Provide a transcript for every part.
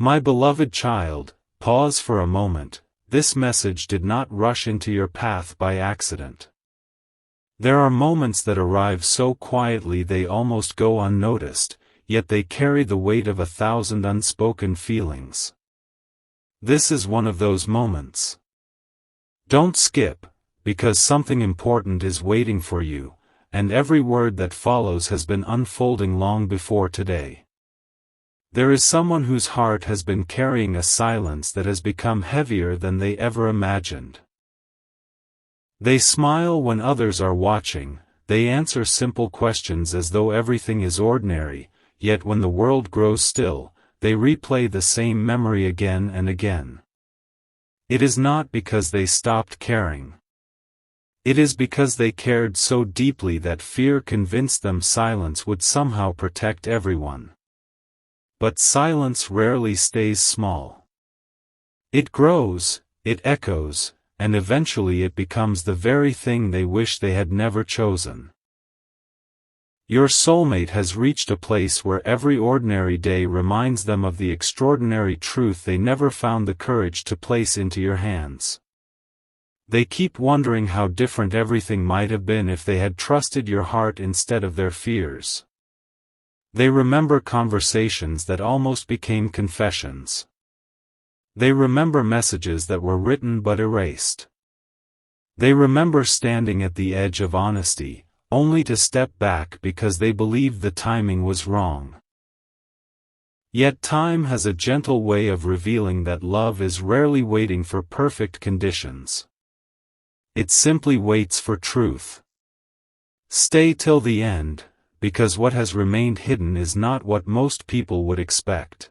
My beloved child, pause for a moment. This message did not rush into your path by accident. There are moments that arrive so quietly they almost go unnoticed, yet they carry the weight of 1,000 unspoken feelings. This is one of those moments. Don't skip, because something important is waiting for you, and every word that follows has been unfolding long before today. There is someone whose heart has been carrying a silence that has become heavier than they ever imagined. They smile when others are watching, they answer simple questions as though everything is ordinary, yet when the world grows still, they replay the same memory again and again. It is not because they stopped caring. It is because they cared so deeply that fear convinced them silence would somehow protect everyone. But silence rarely stays small. It grows, it echoes, and eventually it becomes the very thing they wish they had never chosen. Your soulmate has reached a place where every ordinary day reminds them of the extraordinary truth they never found the courage to place into your hands. They keep wondering how different everything might have been if they had trusted your heart instead of their fears. They remember conversations that almost became confessions. They remember messages that were written but erased. They remember standing at the edge of honesty, only to step back because they believed the timing was wrong. Yet time has a gentle way of revealing that love is rarely waiting for perfect conditions. It simply waits for truth. Stay till the end, because what has remained hidden is not what most people would expect.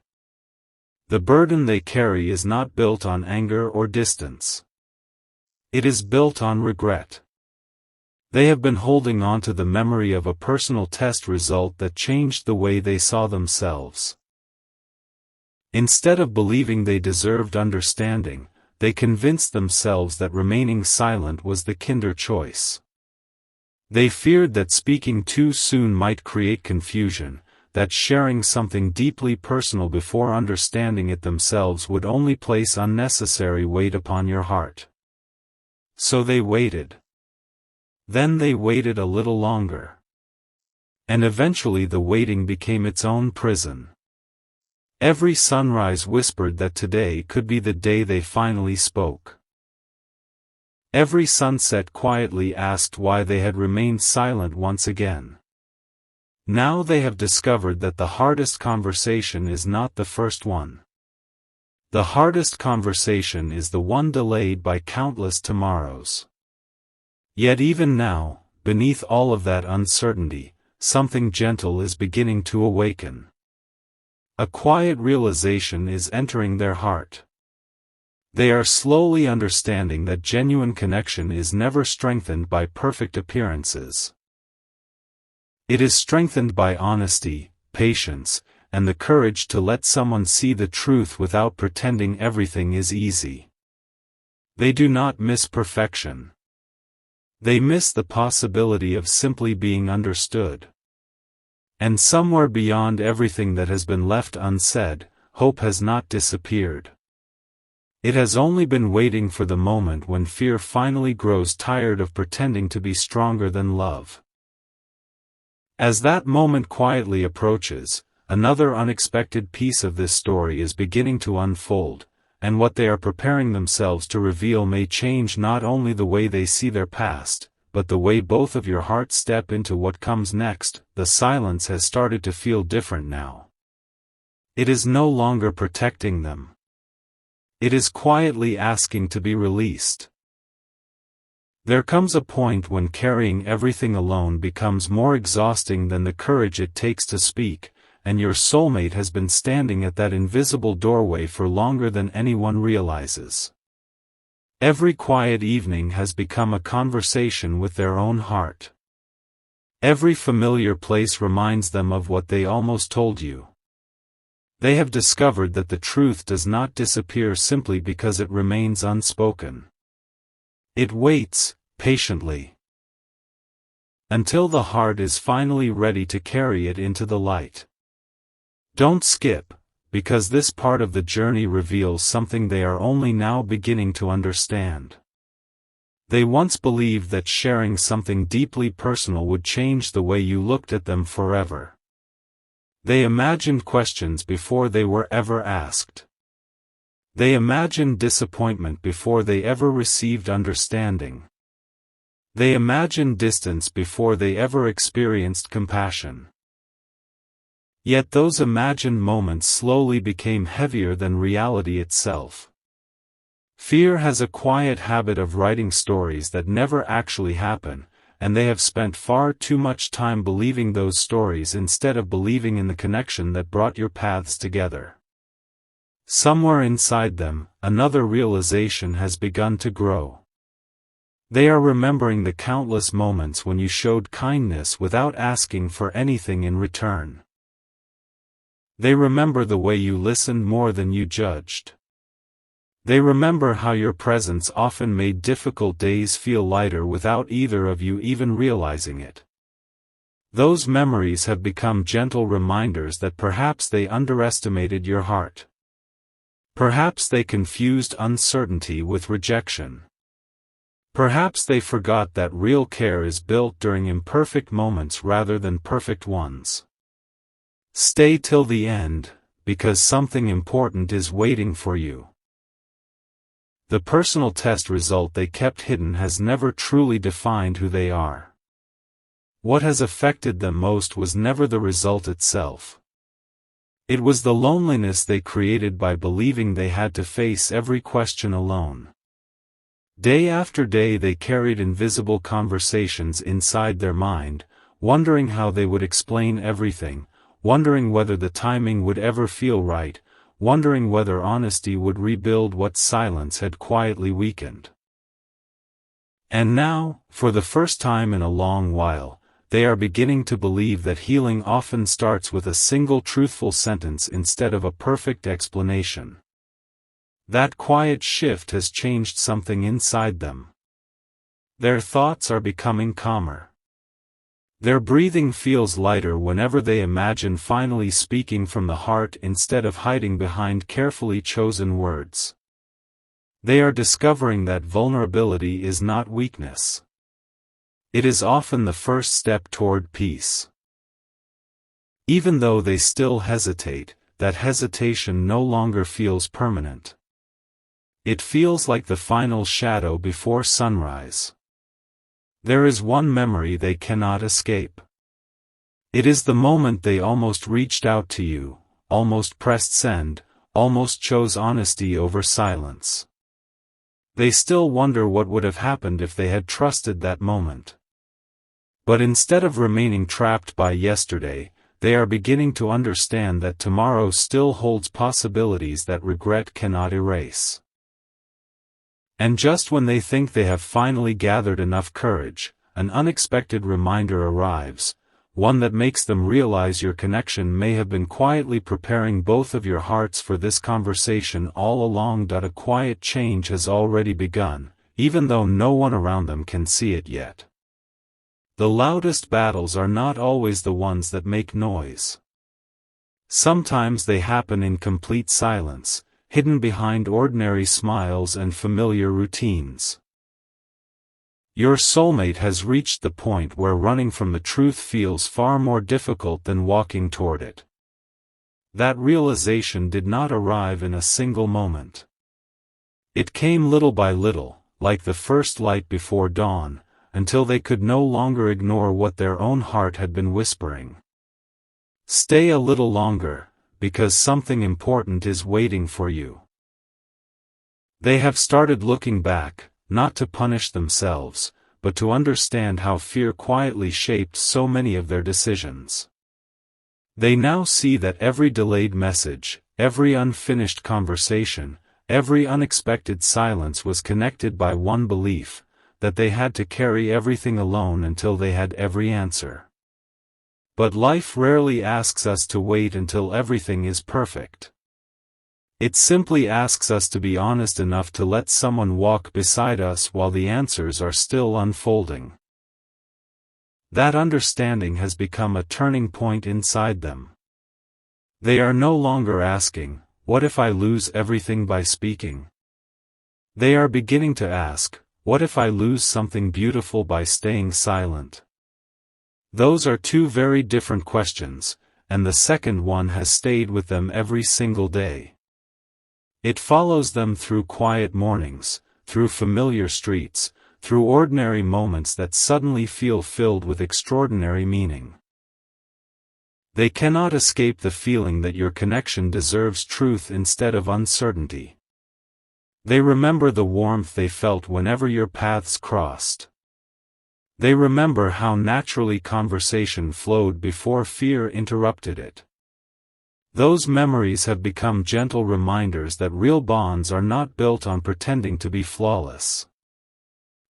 The burden they carry is not built on anger or distance. It is built on regret. They have been holding on to the memory of a personal test result that changed the way they saw themselves. Instead of believing they deserved understanding, they convinced themselves that remaining silent was the kinder choice. They feared that speaking too soon might create confusion, that sharing something deeply personal before understanding it themselves would only place unnecessary weight upon your heart. So they waited. Then they waited a little longer. And eventually the waiting became its own prison. Every sunrise whispered that today could be the day they finally spoke. Every sunset quietly asked why they had remained silent once again. Now they have discovered that the hardest conversation is not the first one. The hardest conversation is the one delayed by countless tomorrows. Yet even now, beneath all of that uncertainty, something gentle is beginning to awaken. A quiet realization is entering their heart. They are slowly understanding that genuine connection is never strengthened by perfect appearances. It is strengthened by honesty, patience, and the courage to let someone see the truth without pretending everything is easy. They do not miss perfection. They miss the possibility of simply being understood. And somewhere beyond everything that has been left unsaid, hope has not disappeared. It has only been waiting for the moment when fear finally grows tired of pretending to be stronger than love. As that moment quietly approaches, another unexpected piece of this story is beginning to unfold, and what they are preparing themselves to reveal may change not only the way they see their past, but the way both of your hearts step into what comes next. The silence has started to feel different now. It is no longer protecting them. It is quietly asking to be released. There comes a point when carrying everything alone becomes more exhausting than the courage it takes to speak, and your soulmate has been standing at that invisible doorway for longer than anyone realizes. Every quiet evening has become a conversation with their own heart. Every familiar place reminds them of what they almost told you. They have discovered that the truth does not disappear simply because it remains unspoken. It waits, patiently, until the heart is finally ready to carry it into the light. Don't skip, because this part of the journey reveals something they are only now beginning to understand. They once believed that sharing something deeply personal would change the way you looked at them forever. They imagined questions before they were ever asked. They imagined disappointment before they ever received understanding. They imagined distance before they ever experienced compassion. Yet those imagined moments slowly became heavier than reality itself. Fear has a quiet habit of writing stories that never actually happen, and they have spent far too much time believing those stories instead of believing in the connection that brought your paths together. Somewhere inside them, another realization has begun to grow. They are remembering the countless moments when you showed kindness without asking for anything in return. They remember the way you listened more than you judged. They remember how your presence often made difficult days feel lighter without either of you even realizing it. Those memories have become gentle reminders that perhaps they underestimated your heart. Perhaps they confused uncertainty with rejection. Perhaps they forgot that real care is built during imperfect moments rather than perfect ones. Stay till the end, because something important is waiting for you. The personal test result they kept hidden has never truly defined who they are. What has affected them most was never the result itself. It was the loneliness they created by believing they had to face every question alone. Day after day they carried invisible conversations inside their mind, wondering how they would explain everything, wondering whether the timing would ever feel right, wondering whether honesty would rebuild what silence had quietly weakened. And now, for the first time in a long while, they are beginning to believe that healing often starts with a single truthful sentence instead of a perfect explanation. That quiet shift has changed something inside them. Their thoughts are becoming calmer. Their breathing feels lighter whenever they imagine finally speaking from the heart instead of hiding behind carefully chosen words. They are discovering that vulnerability is not weakness. It is often the first step toward peace. Even though they still hesitate, that hesitation no longer feels permanent. It feels like the final shadow before sunrise. There is one memory they cannot escape. It is the moment they almost reached out to you, almost pressed send, almost chose honesty over silence. They still wonder what would have happened if they had trusted that moment. But instead of remaining trapped by yesterday, they are beginning to understand that tomorrow still holds possibilities that regret cannot erase. And just when they think they have finally gathered enough courage, an unexpected reminder arrives, one that makes them realize your connection may have been quietly preparing both of your hearts for this conversation all along. A quiet change has already begun, even though no one around them can see it yet. The loudest battles are not always the ones that make noise. Sometimes they happen in complete silence, hidden behind ordinary smiles and familiar routines. Your soulmate has reached the point where running from the truth feels far more difficult than walking toward it. That realization did not arrive in a single moment. It came little by little, like the first light before dawn, until they could no longer ignore what their own heart had been whispering. Stay a little longer, because something important is waiting for you. They have started looking back, not to punish themselves, but to understand how fear quietly shaped so many of their decisions. They now see that every delayed message, every unfinished conversation, every unexpected silence was connected by one belief, that they had to carry everything alone until they had every answer. But life rarely asks us to wait until everything is perfect. It simply asks us to be honest enough to let someone walk beside us while the answers are still unfolding. That understanding has become a turning point inside them. They are no longer asking, "What if I lose everything by speaking?" They are beginning to ask, "What if I lose something beautiful by staying silent?" Those are two very different questions, and the second one has stayed with them every single day. It follows them through quiet mornings, through familiar streets, through ordinary moments that suddenly feel filled with extraordinary meaning. They cannot escape the feeling that your connection deserves truth instead of uncertainty. They remember the warmth they felt whenever your paths crossed. They remember how naturally conversation flowed before fear interrupted it. Those memories have become gentle reminders that real bonds are not built on pretending to be flawless.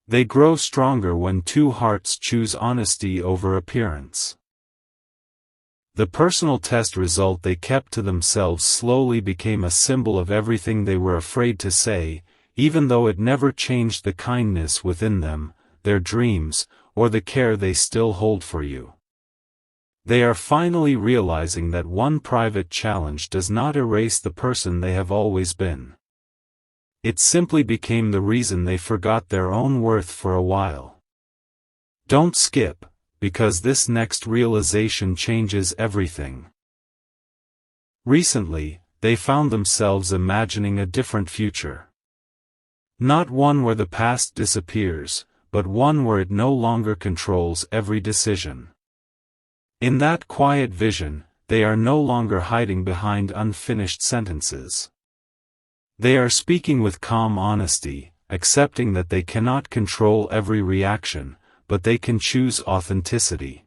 They grow stronger when two hearts choose honesty over appearance. The personal test result they kept to themselves slowly became a symbol of everything they were afraid to say, even though it never changed the kindness within them, their dreams, or the care they still hold for you. They are finally realizing that one private challenge does not erase the person they have always been. It simply became the reason they forgot their own worth for a while. Don't skip, because this next realization changes everything. Recently, they found themselves imagining a different future. Not one where the past disappears, but one where it no longer controls every decision. In that quiet vision, they are no longer hiding behind unfinished sentences. They are speaking with calm honesty, accepting that they cannot control every reaction, but they can choose authenticity.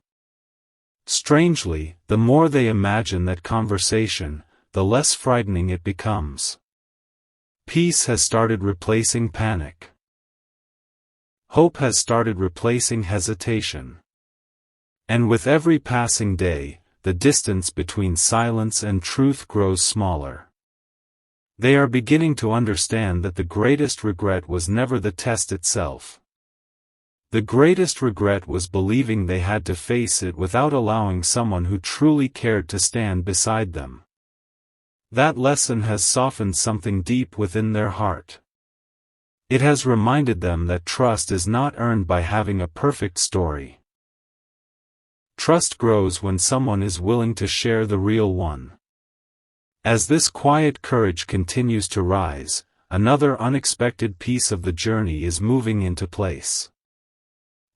Strangely, the more they imagine that conversation, the less frightening it becomes. Peace has started replacing panic. Hope has started replacing hesitation. And with every passing day, the distance between silence and truth grows smaller. They are beginning to understand that the greatest regret was never the test itself. The greatest regret was believing they had to face it without allowing someone who truly cared to stand beside them. That lesson has softened something deep within their heart. It has reminded them that trust is not earned by having a perfect story. Trust grows when someone is willing to share the real one. As this quiet courage continues to rise, another unexpected piece of the journey is moving into place.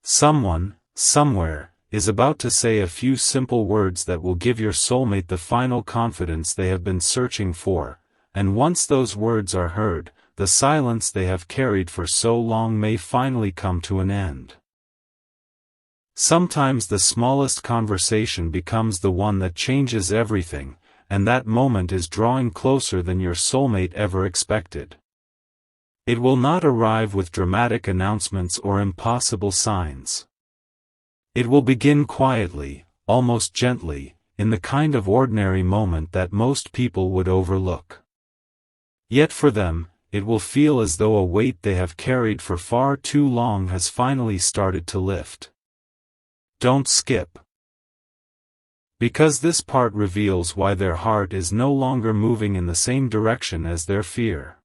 Someone, somewhere, is about to say a few simple words that will give your soulmate the final confidence they have been searching for, and once those words are heard, the silence they have carried for so long may finally come to an end. Sometimes the smallest conversation becomes the one that changes everything, and that moment is drawing closer than your soulmate ever expected. It will not arrive with dramatic announcements or impossible signs. It will begin quietly, almost gently, in the kind of ordinary moment that most people would overlook. Yet for them, it will feel as though a weight they have carried for far too long has finally started to lift. Don't skip. Because this part reveals why their heart is no longer moving in the same direction as their fear.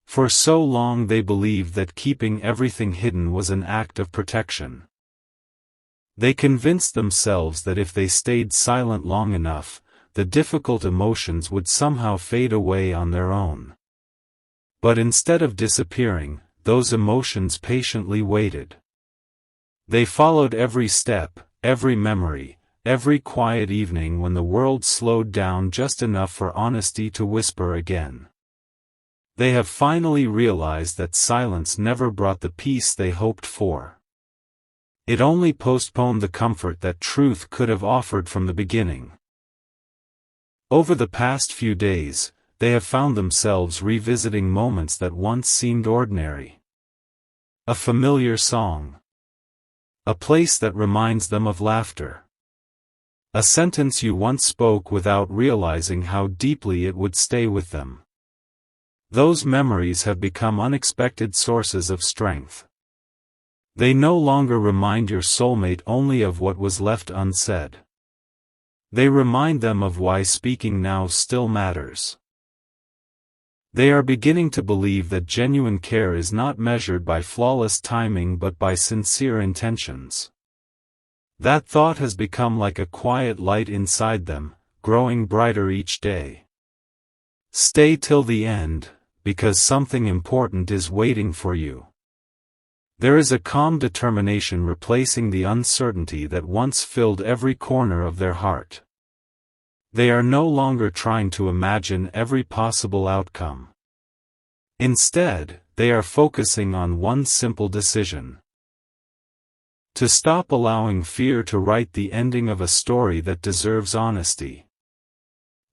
For so long they believed that keeping everything hidden was an act of protection. They convinced themselves that if they stayed silent long enough, the difficult emotions would somehow fade away on their own. But instead of disappearing, those emotions patiently waited. They followed every step, every memory, every quiet evening when the world slowed down just enough for honesty to whisper again. They have finally realized that silence never brought the peace they hoped for. It only postponed the comfort that truth could have offered from the beginning. Over the past few days, they have found themselves revisiting moments that once seemed ordinary. A familiar song. A place that reminds them of laughter. A sentence you once spoke without realizing how deeply it would stay with them. Those memories have become unexpected sources of strength. They no longer remind your soulmate only of what was left unsaid. They remind them of why speaking now still matters. They are beginning to believe that genuine care is not measured by flawless timing but by sincere intentions. That thought has become like a quiet light inside them, growing brighter each day. Stay till the end, because something important is waiting for you. There is a calm determination replacing the uncertainty that once filled every corner of their heart. They are no longer trying to imagine every possible outcome. Instead, they are focusing on one simple decision: to stop allowing fear to write the ending of a story that deserves honesty.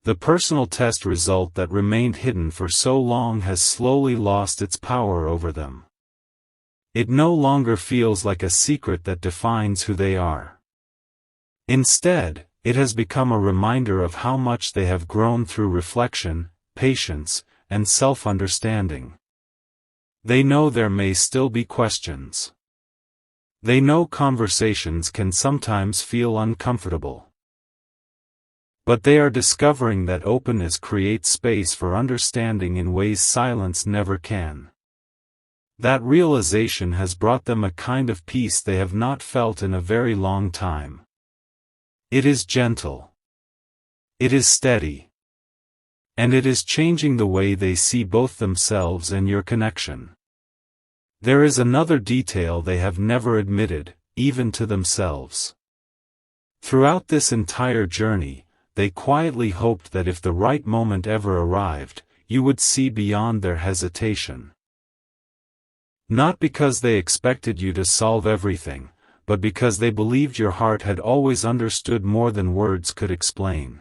The personal test result that remained hidden for so long has slowly lost its power over them. It no longer feels like a secret that defines who they are. Instead, it has become a reminder of how much they have grown through reflection, patience, and self-understanding. They know there may still be questions. They know conversations can sometimes feel uncomfortable. But they are discovering that openness creates space for understanding in ways silence never can. That realization has brought them a kind of peace they have not felt in a very long time. It is gentle. It is steady. And it is changing the way they see both themselves and your connection. There is another detail they have never admitted, even to themselves. Throughout this entire journey, they quietly hoped that if the right moment ever arrived, you would see beyond their hesitation. Not because they expected you to solve everything, but because they believed your heart had always understood more than words could explain.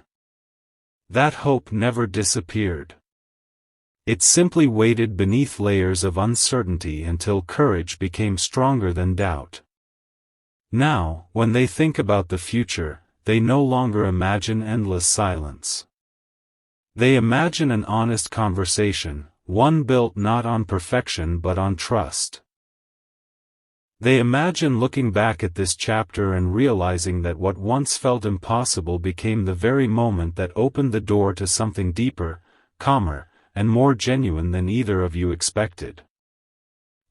That hope never disappeared. It simply waited beneath layers of uncertainty until courage became stronger than doubt. Now, when they think about the future, they no longer imagine endless silence. They imagine an honest conversation, one built not on perfection but on trust. They imagine looking back at this chapter and realizing that what once felt impossible became the very moment that opened the door to something deeper, calmer, and more genuine than either of you expected.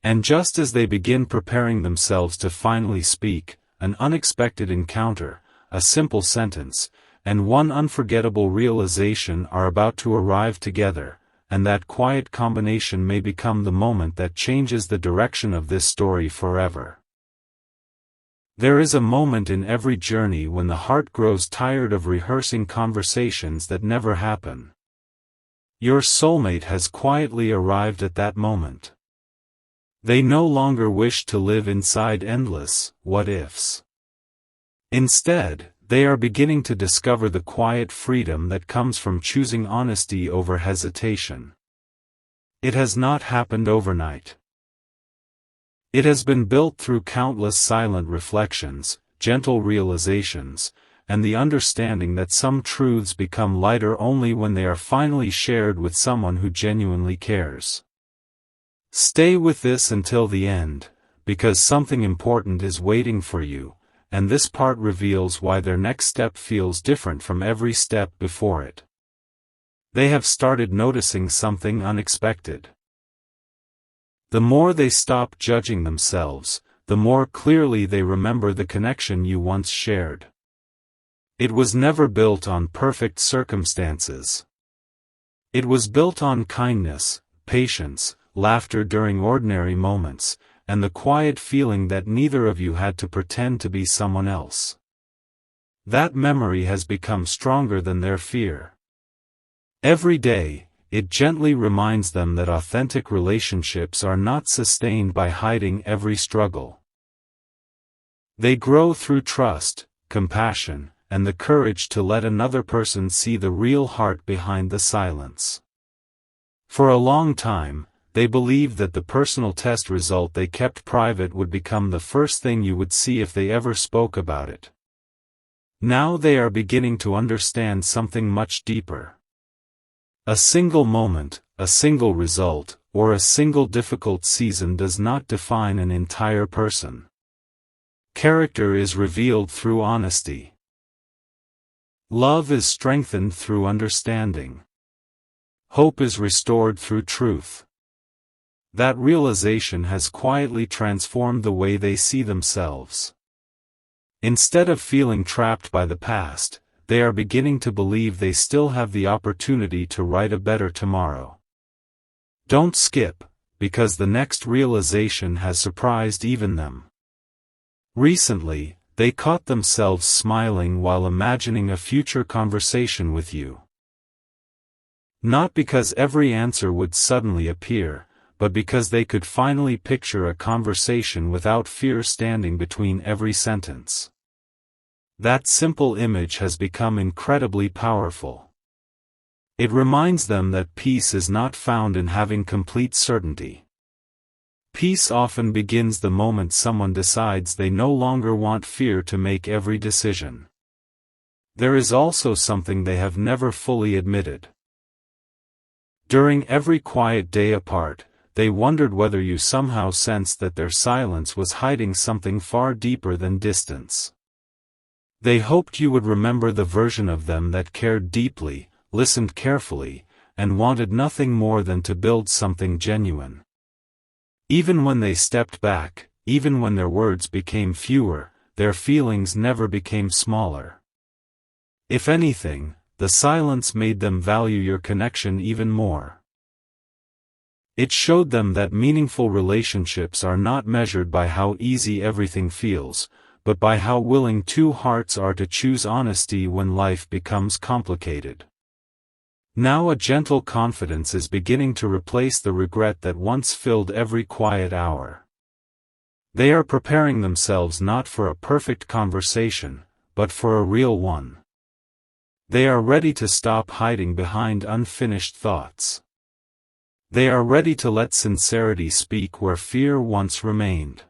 And just as they begin preparing themselves to finally speak, an unexpected encounter, a simple sentence, and one unforgettable realization are about to arrive together, and that quiet combination may become the moment that changes the direction of this story forever. There is a moment in every journey when the heart grows tired of rehearsing conversations that never happen. Your soulmate has quietly arrived at that moment. They no longer wish to live inside endless what-ifs. Instead, they are beginning to discover the quiet freedom that comes from choosing honesty over hesitation. It has not happened overnight. It has been built through countless silent reflections, gentle realizations, and the understanding that some truths become lighter only when they are finally shared with someone who genuinely cares. Stay with this until the end, because something important is waiting for you, and this part reveals why their next step feels different from every step before it. They have started noticing something unexpected. The more they stop judging themselves, the more clearly they remember the connection you once shared. It was never built on perfect circumstances. It was built on kindness, patience, laughter during ordinary moments, and the quiet feeling that neither of you had to pretend to be someone else. That memory has become stronger than their fear. Every day, it gently reminds them that authentic relationships are not sustained by hiding every struggle. They grow through trust, compassion, and the courage to let another person see the real heart behind the silence. For a long time, they believed that the personal test result they kept private would become the first thing you would see if they ever spoke about it. Now they are beginning to understand something much deeper. A single moment, a single result, or a single difficult season does not define an entire person. Character is revealed through honesty. Love is strengthened through understanding. Hope is restored through truth. That realization has quietly transformed the way they see themselves. Instead of feeling trapped by the past, they are beginning to believe they still have the opportunity to write a better tomorrow. Don't skip, because the next realization has surprised even them. Recently, they caught themselves smiling while imagining a future conversation with you. Not because every answer would suddenly appear, but because they could finally picture a conversation without fear standing between every sentence. That simple image has become incredibly powerful. It reminds them that peace is not found in having complete certainty. Peace often begins the moment someone decides they no longer want fear to make every decision. There is also something they have never fully admitted. During every quiet day apart, they wondered whether you somehow sensed that their silence was hiding something far deeper than distance. They hoped you would remember the version of them that cared deeply, listened carefully, and wanted nothing more than to build something genuine. Even when they stepped back, even when their words became fewer, their feelings never became smaller. If anything, the silence made them value your connection even more. It showed them that meaningful relationships are not measured by how easy everything feels, but by how willing two hearts are to choose honesty when life becomes complicated. Now a gentle confidence is beginning to replace the regret that once filled every quiet hour. They are preparing themselves not for a perfect conversation, but for a real one. They are ready to stop hiding behind unfinished thoughts. They are ready to let sincerity speak where fear once remained.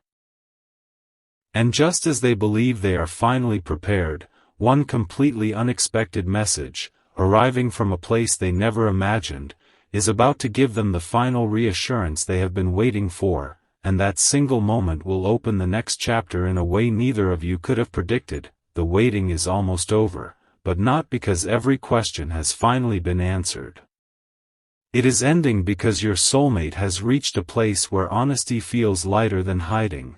And just as they believe they are finally prepared, one completely unexpected message, arriving from a place they never imagined, is about to give them the final reassurance they have been waiting for, and that single moment will open the next chapter in a way neither of you could have predicted. The waiting is almost over, but not because every question has finally been answered. It is ending because your soulmate has reached a place where honesty feels lighter than hiding.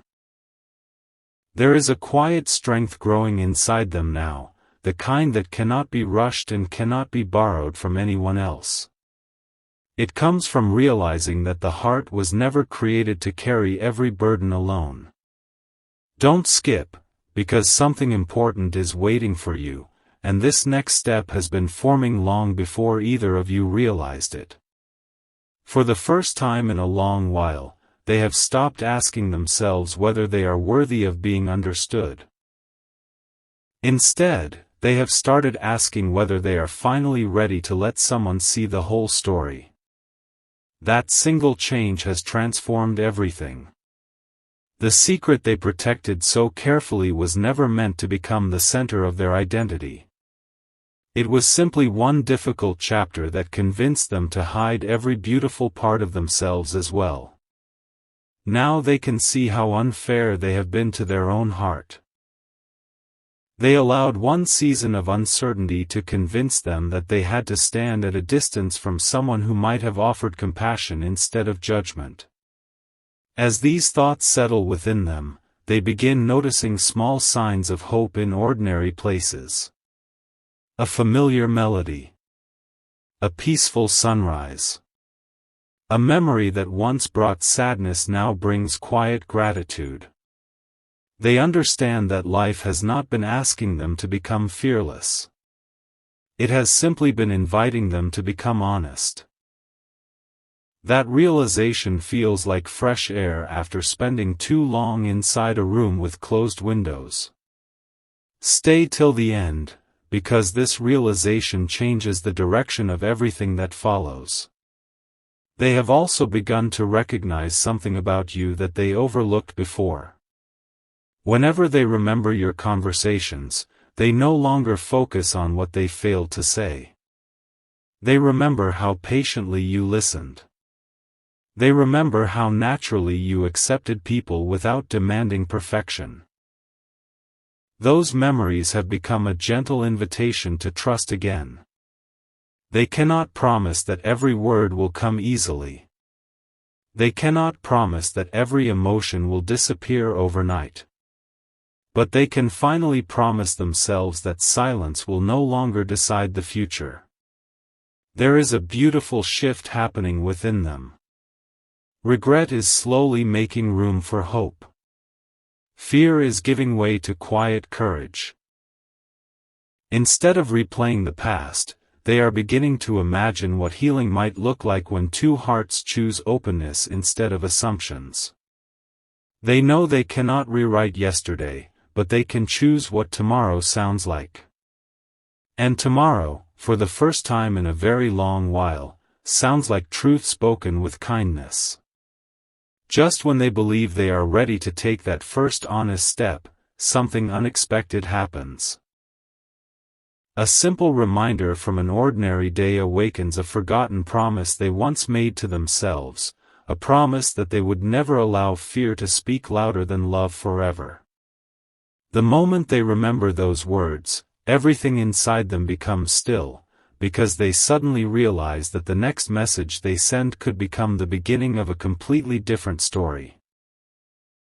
There is a quiet strength growing inside them now, the kind that cannot be rushed and cannot be borrowed from anyone else. It comes from realizing that the heart was never created to carry every burden alone. Don't skip, because something important is waiting for you, and this next step has been forming long before either of you realized it. For the first time in a long while, they have stopped asking themselves whether they are worthy of being understood. Instead, they have started asking whether they are finally ready to let someone see the whole story. That single change has transformed everything. The secret they protected so carefully was never meant to become the center of their identity. It was simply one difficult chapter that convinced them to hide every beautiful part of themselves as well. Now they can see how unfair they have been to their own heart. They allowed one season of uncertainty to convince them that they had to stand at a distance from someone who might have offered compassion instead of judgment. As these thoughts settle within them, they begin noticing small signs of hope in ordinary places. A familiar melody. A peaceful sunrise. A memory that once brought sadness now brings quiet gratitude. They understand that life has not been asking them to become fearless. It has simply been inviting them to become honest. That realization feels like fresh air after spending too long inside a room with closed windows. Stay till the end, because this realization changes the direction of everything that follows. They have also begun to recognize something about you that they overlooked before. Whenever they remember your conversations, they no longer focus on what they failed to say. They remember how patiently you listened. They remember how naturally you accepted people without demanding perfection. Those memories have become a gentle invitation to trust again. They cannot promise that every word will come easily. They cannot promise that every emotion will disappear overnight. But they can finally promise themselves that silence will no longer decide the future. There is a beautiful shift happening within them. Regret is slowly making room for hope. Fear is giving way to quiet courage. Instead of replaying the past, they are beginning to imagine what healing might look like when two hearts choose openness instead of assumptions. They know they cannot rewrite yesterday, but they can choose what tomorrow sounds like. And tomorrow, for the first time in a very long while, sounds like truth spoken with kindness. Just when they believe they are ready to take that first honest step, something unexpected happens. A simple reminder from an ordinary day awakens a forgotten promise they once made to themselves, a promise that they would never allow fear to speak louder than love forever. The moment they remember those words, everything inside them becomes still, because they suddenly realize that the next message they send could become the beginning of a completely different story.